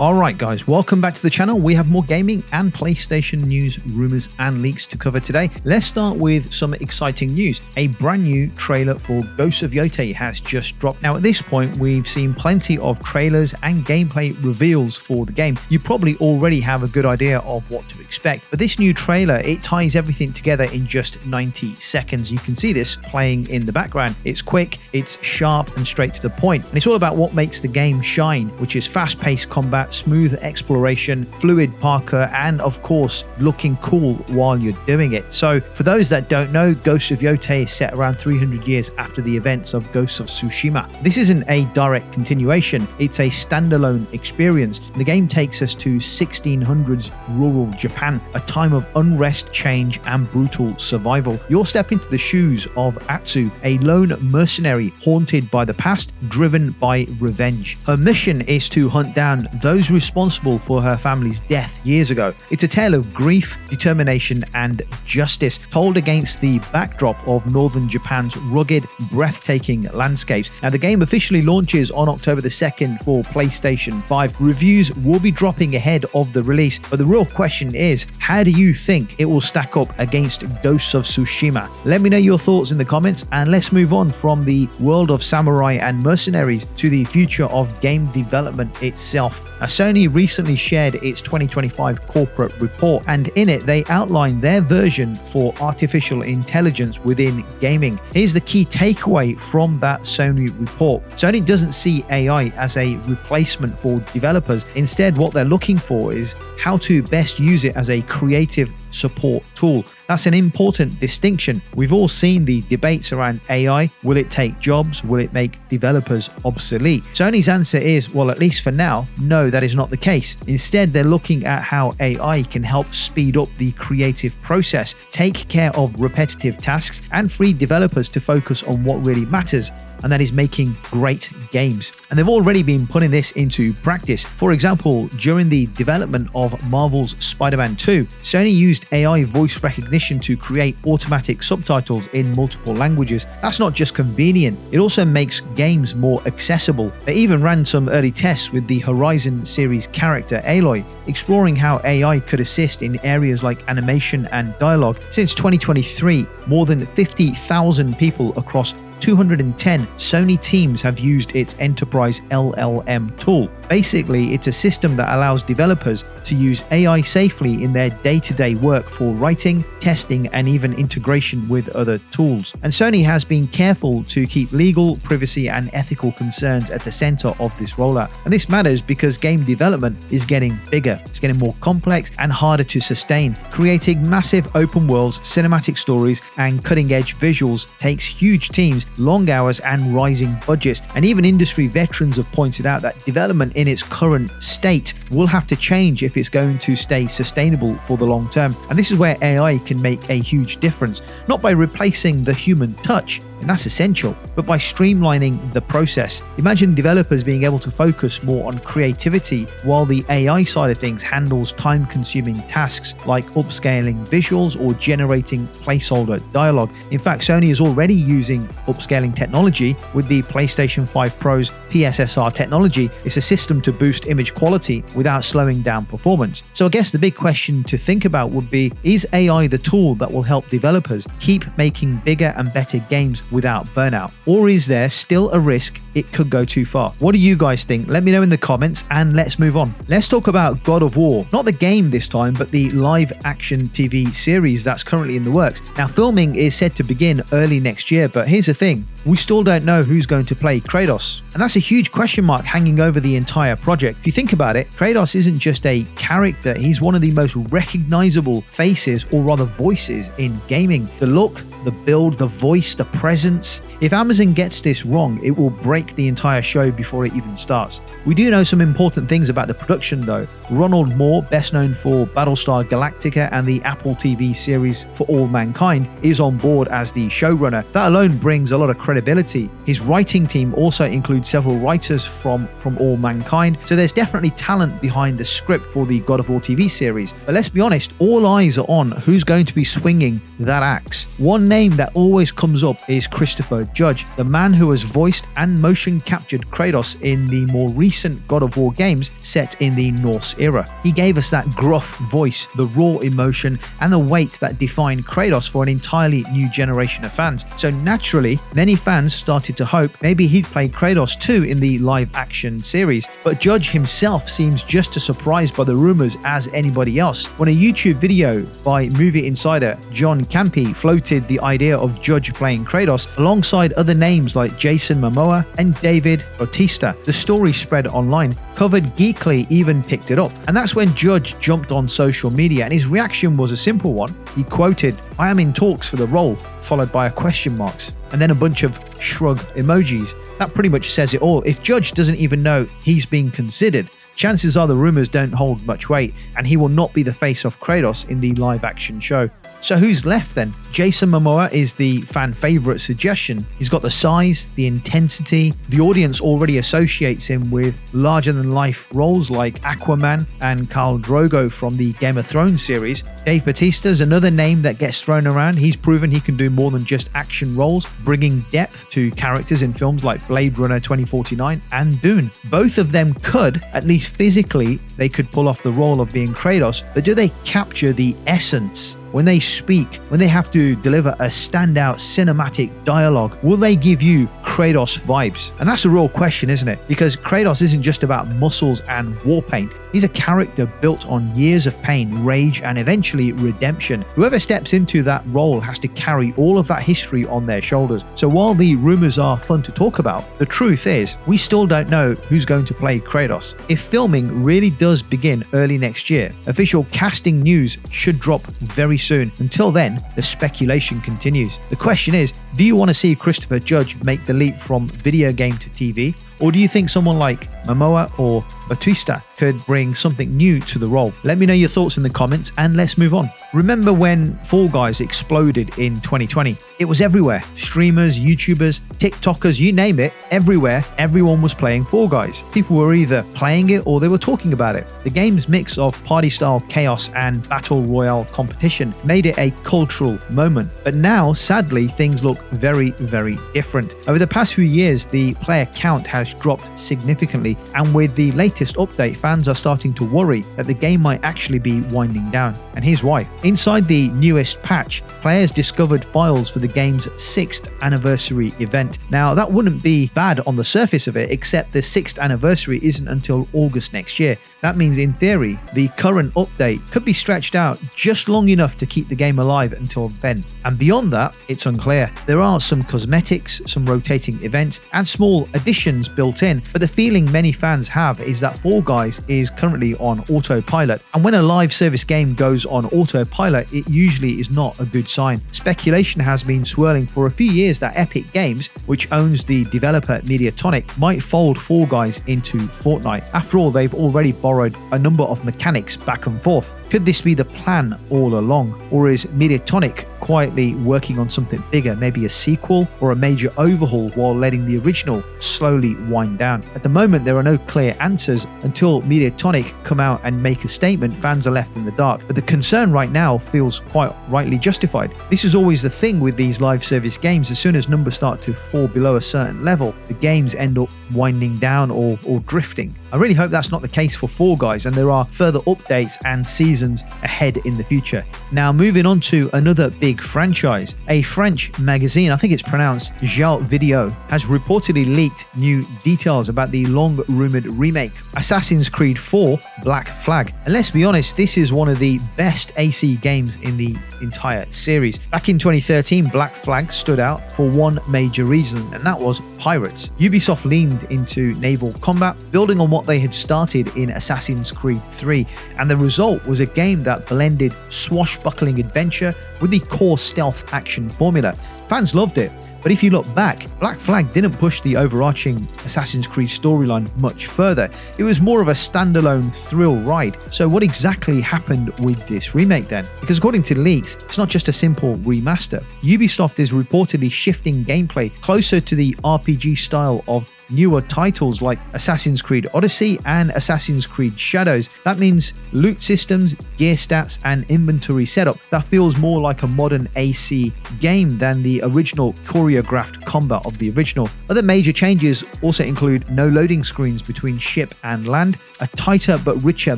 Alright guys, welcome back to the channel. We have more gaming and PlayStation news, rumours and leaks to cover today. Let's start with some exciting news. A brand new trailer for Ghost of Yōtei has just dropped. Now at this point, we've seen plenty of trailers and gameplay reveals for the game. You probably already have a good idea of what to expect, but this new trailer, it ties everything together in just 90 seconds. You can see this playing in the background. It's quick, it's sharp and straight to the point, and it's all about what makes the game shine, which is fast-paced combat, smooth exploration, fluid parkour, and of course looking cool while you're doing it. So for those that don't know, Ghost of Yōtei is set around 300 years after the events of Ghost of Tsushima. This isn't a direct continuation, it's a standalone experience. The game takes us to 1600s rural Japan, a time of unrest, change and brutal survival. You'll step into the shoes of Atsu, a lone mercenary haunted by the past, driven by revenge. Her mission is to hunt down those responsible for her family's death years ago. It's a tale of grief, determination and justice, told against the backdrop of northern Japan's rugged, breathtaking landscapes. Now the game officially launches on October the 2nd for PlayStation 5. Reviews will be dropping ahead of the release, but the real question is, how do you think it will stack up against Ghost of Tsushima? Let me know your thoughts in the comments, and let's move on from the world of samurai and mercenaries to the future of game development itself. Now, Sony recently shared its 2025 corporate report, and in it they outlined their version for artificial intelligence within gaming. Here's the key takeaway from that Sony report. Sony doesn't see AI as a replacement for developers. Instead, what they're looking for is how to best use it as a creative support tool. That's an important distinction. We've all seen the debates around AI. Will it take jobs? Will it make developers obsolete? Sony's answer is, well, at least for now, no, that is not the case. Instead, they're looking at how AI can help speed up the creative process, take care of repetitive tasks, and free developers to focus on what really matters, and that is making great games. And they've already been putting this into practice. For example, during the development of Marvel's Spider-Man 2, Sony used AI voice recognition to create automatic subtitles in multiple languages. That's not just convenient, it also makes games more accessible. They even ran some early tests with the Horizon series character Aloy, exploring how AI could assist in areas like animation and dialogue. Since 2023, more than 50,000 people across 210 Sony teams have used its enterprise LLM tool. Basically, it's a system that allows developers to use AI safely in their day-to-day work for writing, testing, and even integration with other tools. And Sony has been careful to keep legal, privacy, and ethical concerns at the center of this rollout. And this matters because game development is getting bigger, it's getting more complex and harder to sustain. Creating massive open worlds, cinematic stories, and cutting-edge visuals takes huge teams, long hours and rising budgets. And even industry veterans have pointed out that development in its current state will have to change if it's going to stay sustainable for the long term. And this is where AI can make a huge difference, not by replacing the human touch, and that's essential, but by streamlining the process. Imagine developers being able to focus more on creativity while the AI side of things handles time-consuming tasks like upscaling visuals or generating placeholder dialogue. In fact, Sony is already using upscaling technology with the PlayStation 5 Pro's PSSR technology. It's a system to boost image quality without slowing down performance. So I guess the big question to think about would be, is AI the tool that will help developers keep making bigger and better games without burnout? Or is there still a risk it could go too far? What do you guys think? Let me know in the comments, and let's move on. Let's talk about God of War. Not the game this time, but the live action TV series that's currently in the works. Now, filming is said to begin early next year, but here's the thing. We still don't know who's going to play Kratos. And that's a huge question mark hanging over the entire project. If you think about it, Kratos isn't just a character, he's one of the most recognizable faces, or rather voices, in gaming. The look, the build, the voice, the presence. If Amazon gets this wrong, it will break the entire show before it even starts. We do know some important things about the production though. Ronald Moore, best known for Battlestar Galactica and the Apple TV series For All Mankind, is on board as the showrunner. That alone brings a lot of credibility. His writing team also includes several writers from All Mankind, so there's definitely talent behind the script for the God of War TV series. But let's be honest, all eyes are on who's going to be swinging that axe. One name that always comes up is Christopher Judge, the man who has voiced and motion captured Kratos in the more recent God of War games set in the Norse era. He gave us that gruff voice, the raw emotion, and the weight that defined Kratos for an entirely new generation of fans. So naturally, many fans started to hope maybe he'd play Kratos too in the live-action series, but Judge himself seems just as surprised by the rumors as anybody else. When a YouTube video by movie insider John Campy floated the idea of Judge playing Kratos alongside other names like Jason Momoa and David Bautista, the story spread online. Covered Geekly even picked it up, and that's when Judge jumped on social media, and his reaction was a simple one. He quoted, "I am in talks for the role," followed by a question marks, and then a bunch of shrug emojis. That pretty much says it all. If Judge doesn't even know he's being considered, chances are the rumors don't hold much weight, and he will not be the face of Kratos in the live-action show. So who's left then? Jason Momoa is the fan favorite suggestion. He's got the size, the intensity. The audience already associates him with larger-than-life roles like Aquaman and Khal Drogo from the Game of Thrones series. Dave Bautista's another name that gets thrown around. He's proven he can do more than just action roles, bringing depth to characters in films like Blade Runner 2049 and Dune. Both of them could, at least physically, they could pull off the role of being Kratos, but do they capture the essence? When they speak, when they have to deliver a standout cinematic dialogue, will they give you Kratos vibes? And that's a real question, isn't it? Because Kratos isn't just about muscles and war paint. He's a character built on years of pain, rage, and eventually redemption. Whoever steps into that role has to carry all of that history on their shoulders. So while the rumors are fun to talk about, the truth is, we still don't know who's going to play Kratos. If filming really does begin early next year, official casting news should drop very soon. Until then, the speculation continues. The question is, do you want to see Christopher Judge make the leap from video game to TV? Or do you think someone like Momoa or Bautista could bring something new to the role? Let me know your thoughts in the comments and let's move on. Remember when Fall Guys exploded in 2020? It was everywhere. Streamers, YouTubers, TikTokers, you name it, everywhere, everyone was playing Fall Guys. People were either playing it or they were talking about it. The game's mix of party-style chaos and battle royale competition made it a cultural moment. But now, sadly, things look very, very different. Over the past few years, the player count has dropped significantly, and with the latest update, fans are starting to worry that the game might actually be winding down. And here's why. Inside the newest patch, players discovered files for the game's 6th anniversary event. Now, that wouldn't be bad on the surface of it, except the 6th anniversary isn't until August next year. That means, in theory, the current update could be stretched out just long enough to keep the game alive until then. And beyond that, it's unclear. There are some cosmetics, some rotating events, and small additions built in, but the feeling many fans have is that Fall Guys is currently on autopilot. And when a live service game goes on autopilot, it usually is not a good sign. Speculation has been swirling for a few years that Epic Games, which owns the developer Mediatonic, might fold Fall Guys into Fortnite. After all, they've already borrowed a number of mechanics back and forth. Could this be the plan all along? Or is Mediatonic quietly working on something bigger, maybe a sequel or a major overhaul while letting the original slowly wind down? At the moment, there are no clear answers. Until Mediatonic come out and make a statement, fans are left in the dark. But the concern right now feels quite rightly justified. This is always the thing with these live service games. As soon as numbers start to fall below a certain level, the games end up winding down or drifting. I really hope that's not the case for Fall Guys, and there are further updates and seasons ahead in the future. Now, moving on to another big franchise. A French magazine, I think it's pronounced G.O.W, has reportedly leaked new details about the long-rumored remake, Assassin's Creed 4 Black Flag. And let's be honest, this is one of the best AC games in the entire series. Back in 2013, Black Flag stood out for one major reason, and that was pirates. Ubisoft leaned into naval combat, building on what they had started in Assassin's Creed 3, and the result was a game that blended swashbuckling adventure with the core stealth action formula. Fans loved it. But if you look back, Black Flag didn't push the overarching Assassin's Creed storyline much further. It was more of a standalone thrill ride. So what exactly happened with this remake then? Because according to leaks, it's not just a simple remaster. Ubisoft is reportedly shifting gameplay closer to the RPG style of newer titles like Assassin's Creed Odyssey and Assassin's Creed Shadows. That means loot systems, gear stats, and inventory setup that feels more like a modern AC game than the original choreographed combat of the original. Other major changes also include no loading screens between ship and land, a tighter but richer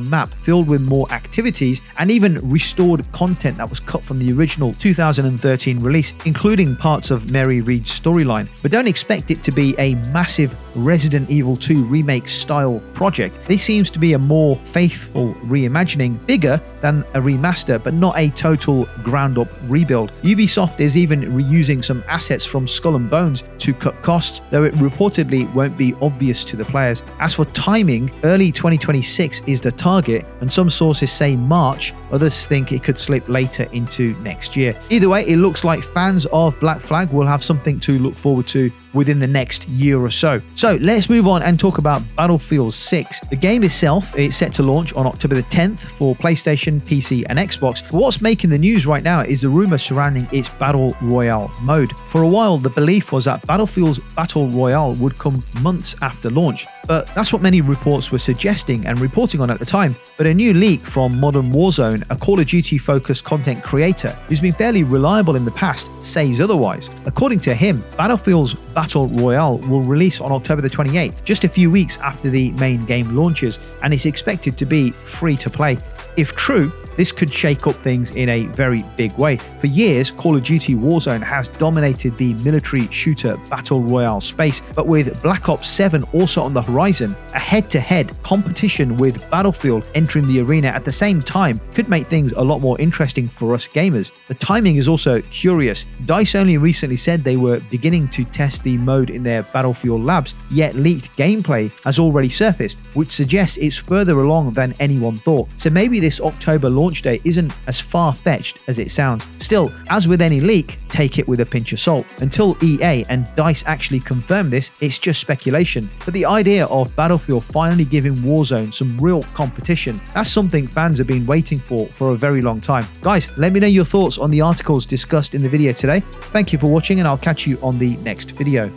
map filled with more activities, and even restored content that was cut from the original 2013 release, including parts of Mary Reed's storyline. But don't expect it to be a massive Resident Evil 2 remake style project. This seems to be a more faithful reimagining, bigger than a remaster, but not a total ground up rebuild. Ubisoft is even reusing some assets from Skull and Bones to cut costs, though it reportedly won't be obvious to the players. As for timing, early 2026 is the target, and some sources say March, others think it could slip later into next year. Either way, it looks like fans of Black Flag will have something to look forward to within the next year or so. So let's move on and talk about Battlefield 6. The game itself is set to launch on October the 10th for PlayStation, PC and Xbox. But what's making the news right now is the rumor surrounding its Battle Royale mode. For a while, the belief was that Battlefield's Battle Royale would come months after launch, but that's what many reports were suggesting and reporting on at the time. But a new leak from Modern Warzone, a Call of Duty focused content creator who's been fairly reliable in the past, says otherwise. According to him, Battlefield's Battle Royale will release on October the 28th, just a few weeks after the main game launches, and it's expected to be free to play. If true, this could shake up things in a very big way. For years, Call of Duty Warzone has dominated the military shooter battle royale space, but with Black Ops 7 also on the horizon, a head-to-head competition with Battlefield entering the arena at the same time could make things a lot more interesting for us gamers. The timing is also curious. DICE only recently said they were beginning to test the mode in their Battlefield labs, yet leaked gameplay has already surfaced, which suggests it's further along than anyone thought. So maybe this October launch date isn't as far-fetched as it sounds. Still, as with any leak, take it with a pinch of salt. Until EA and DICE actually confirm this, it's just speculation. But the idea of Battlefield finally giving Warzone some real competition, that's something fans have been waiting for a very long time. Guys, let me know your thoughts on the articles discussed in the video today. Thank you for watching, and I'll catch you on the next video.